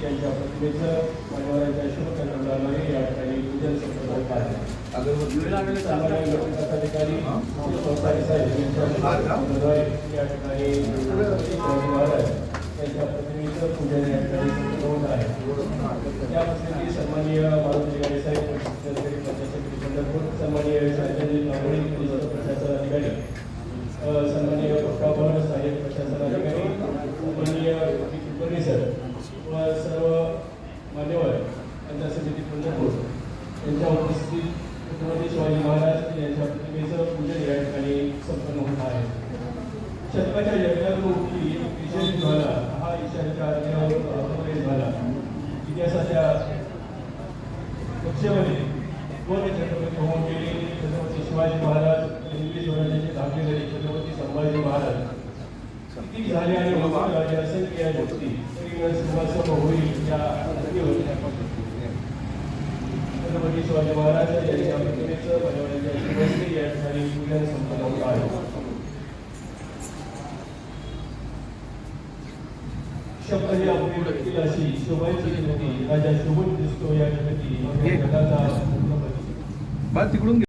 यांच्या प्रतिमेचं मान्यवरांच्या शुभकर्तव्याद्वारे या ठिकाणी पूजन संपन्न होत आहे. सामान्य पदाधिकारी संस्थानी साहेब यांच्याद्वारे या ठिकाणी शिवाजी महाराज यांच्या प्रतिमेचं पूजन या ठिकाणी संपन्न होत आहे. या प्रसंगी सन्माननीय मारुती गाडे साहेब पंचायत पंढरपूर, सन्माननीय शांतजी नागोळी प्रशासन अधिकारी, सन्माननीय पप्पा साहेब प्रशासन अधिकारी, सन्माननीय कुलकर्णी सर व सर्व मान्यवर पंचायत समिती पंढरपूर यांच्या उपस्थितीत छत्रपती शिवाजी महाराज यांच्या प्रतिमेचं पूजन या ठिकाणी संपन्न होत आहे. शतकाच्या यज्ञातून विशेष झाला हा ईशान्येच्या आज्ञेवर झाला. इतिहासाच्या पक्षामध्ये दोन छत्रपती होऊन गेले. छत्रपती शिवाजी महाराज, हिंदवी स्वराज्याचे धाकटे झाले छत्रपती संभाजी महाराज. किती झाले आणि राजे असंख्य या गोष्टी तरी सिंहासन होईल या छत्रपती शिवाजी महाराज यांच्या प्रतिमेचं मान्यवरांच्या शुभेच्छा या ठिकाणी पूजन संपन्न होत आहे. शब्द ही आपली व्यक्ती अशी शोभायची गती राजा शोभून दिसतो या जगती.